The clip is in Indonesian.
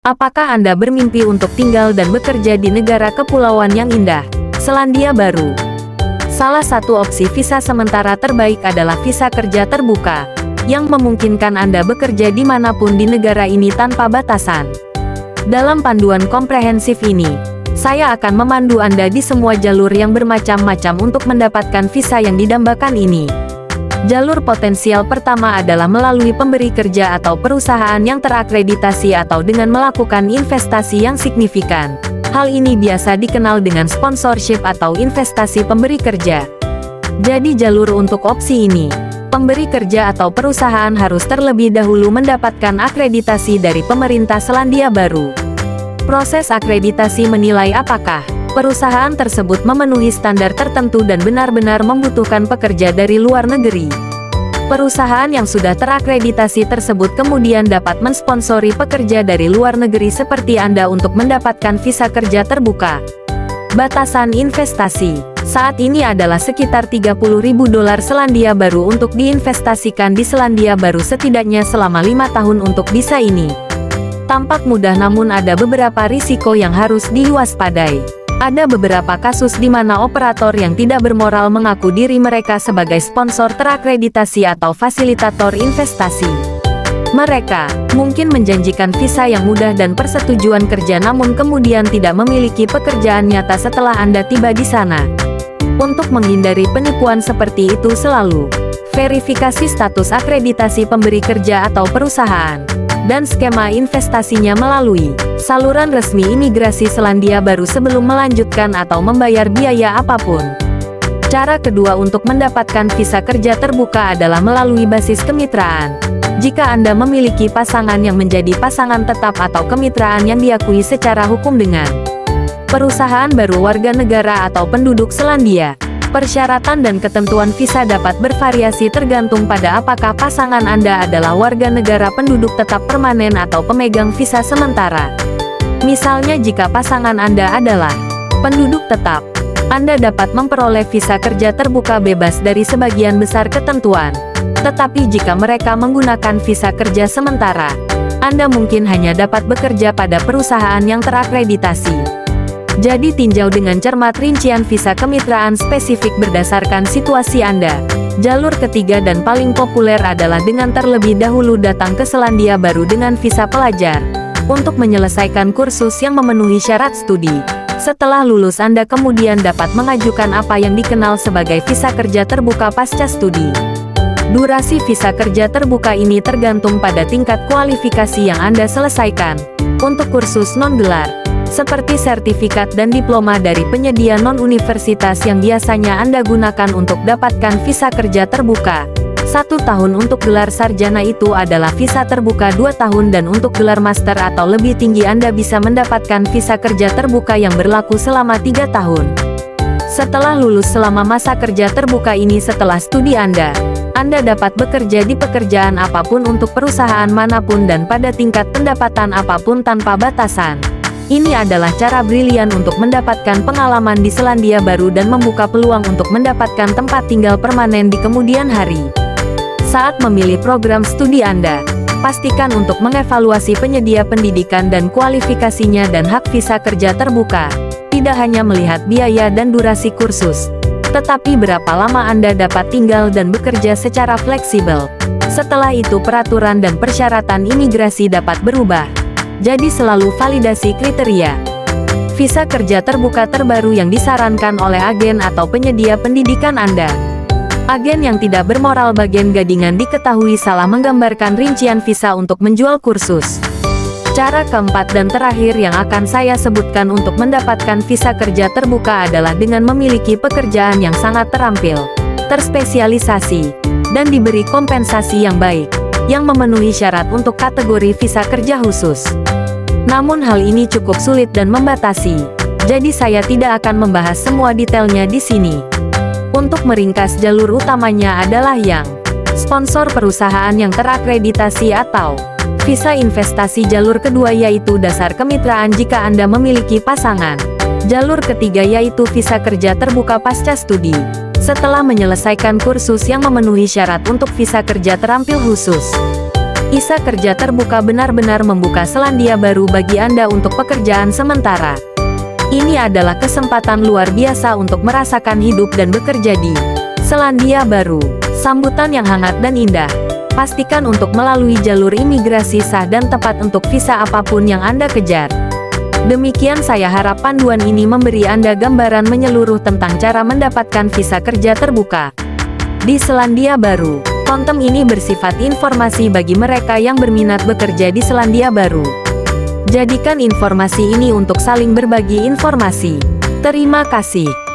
Apakah Anda bermimpi untuk tinggal dan bekerja di negara kepulauan yang indah, Selandia Baru? Salah satu opsi visa sementara terbaik adalah visa kerja terbuka, yang memungkinkan Anda bekerja dimanapun di negara ini tanpa batasan. Dalam panduan komprehensif ini, saya akan memandu Anda di semua jalur yang bermacam-macam untuk mendapatkan visa yang didambakan ini. Jalur potensial pertama adalah melalui pemberi kerja atau perusahaan yang terakreditasi atau dengan melakukan investasi yang signifikan. Hal ini biasa dikenal dengan sponsorship atau investasi pemberi kerja. Jadi jalur untuk opsi ini, pemberi kerja atau perusahaan harus terlebih dahulu mendapatkan akreditasi dari pemerintah Selandia Baru. Proses akreditasi menilai apakah perusahaan tersebut memenuhi standar tertentu dan benar-benar membutuhkan pekerja dari luar negeri. Perusahaan yang sudah terakreditasi tersebut kemudian dapat mensponsori pekerja dari luar negeri seperti Anda untuk mendapatkan visa kerja terbuka. Batasan investasi saat ini adalah sekitar $30.000 Selandia Baru untuk diinvestasikan di Selandia Baru setidaknya selama 5 tahun untuk visa ini. Tampak mudah namun ada beberapa risiko yang harus diwaspadai. Ada beberapa kasus di mana operator yang tidak bermoral mengaku diri mereka sebagai sponsor terakreditasi atau fasilitator investasi. Mereka mungkin menjanjikan visa yang mudah dan persetujuan kerja namun kemudian tidak memiliki pekerjaan nyata setelah Anda tiba di sana. Untuk menghindari penipuan seperti itu selalu verifikasi status akreditasi pemberi kerja atau perusahaan dan skema investasinya melalui saluran resmi imigrasi Selandia Baru sebelum melanjutkan atau membayar biaya apapun. Cara kedua untuk mendapatkan visa kerja terbuka adalah melalui basis kemitraan. Jika Anda memiliki pasangan yang menjadi pasangan tetap atau kemitraan yang diakui secara hukum dengan perusahaan baru warga negara atau penduduk Selandia, persyaratan dan ketentuan visa dapat bervariasi tergantung pada apakah pasangan Anda adalah warga negara penduduk tetap permanen atau pemegang visa sementara. Misalnya jika pasangan Anda adalah penduduk tetap, Anda dapat memperoleh visa kerja terbuka bebas dari sebagian besar ketentuan. Tetapi jika mereka menggunakan visa kerja sementara, Anda mungkin hanya dapat bekerja pada perusahaan yang terakreditasi. Jadi tinjau dengan cermat rincian visa kemitraan spesifik berdasarkan situasi Anda. Jalur ketiga dan paling populer adalah dengan terlebih dahulu datang ke Selandia Baru dengan visa pelajar, untuk menyelesaikan kursus yang memenuhi syarat studi. Setelah lulus Anda kemudian dapat mengajukan apa yang dikenal sebagai visa kerja terbuka pasca studi. Durasi visa kerja terbuka ini tergantung pada tingkat kualifikasi yang Anda selesaikan. Untuk kursus non-gelar, seperti sertifikat dan diploma dari penyedia non-universitas yang biasanya Anda gunakan untuk dapatkan visa kerja terbuka, 1 tahun untuk gelar sarjana itu adalah visa terbuka 2 tahun dan untuk gelar master atau lebih tinggi Anda bisa mendapatkan visa kerja terbuka yang berlaku selama 3 tahun. Setelah lulus selama masa kerja terbuka ini setelah studi Anda dapat bekerja di pekerjaan apapun untuk perusahaan manapun dan pada tingkat pendapatan apapun tanpa batasan. Ini adalah cara brilian untuk mendapatkan pengalaman di Selandia Baru dan membuka peluang untuk mendapatkan tempat tinggal permanen di kemudian hari. Saat memilih program studi Anda, pastikan untuk mengevaluasi penyedia pendidikan dan kualifikasinya dan hak visa kerja terbuka. Tidak hanya melihat biaya dan durasi kursus, tetapi berapa lama Anda dapat tinggal dan bekerja secara fleksibel. Setelah itu peraturan dan persyaratan imigrasi dapat berubah. Jadi selalu validasi kriteria visa kerja terbuka terbaru yang disarankan oleh agen atau penyedia pendidikan Anda. Agen yang tidak bermoral bagian gadingan diketahui salah menggambarkan rincian visa untuk menjual kursus. Cara keempat dan terakhir yang akan saya sebutkan untuk mendapatkan visa kerja terbuka adalah dengan memiliki pekerjaan yang sangat terampil, terspesialisasi, dan diberi kompensasi yang baik, yang memenuhi syarat untuk kategori visa kerja khusus. Namun hal ini cukup sulit dan membatasi, jadi saya tidak akan membahas semua detailnya di sini. Untuk meringkas, jalur utamanya adalah yang sponsor perusahaan yang terakreditasi atau visa investasi. Jalur kedua yaitu dasar kemitraan jika Anda memiliki pasangan. Jalur ketiga yaitu visa kerja terbuka pasca studi. Setelah menyelesaikan kursus yang memenuhi syarat untuk visa kerja terampil khusus. Visa kerja terbuka benar-benar membuka Selandia Baru bagi Anda untuk pekerjaan sementara. Ini adalah kesempatan luar biasa untuk merasakan hidup dan bekerja di Selandia Baru. Sambutan yang hangat dan indah. Pastikan untuk melalui jalur imigrasi sah dan tepat untuk visa apapun yang Anda kejar. Demikian, saya harap panduan ini memberi Anda gambaran menyeluruh tentang cara mendapatkan visa kerja terbuka di Selandia Baru. Konten ini bersifat informasi bagi mereka yang berminat bekerja di Selandia Baru. Jadikan informasi ini untuk saling berbagi informasi. Terima kasih.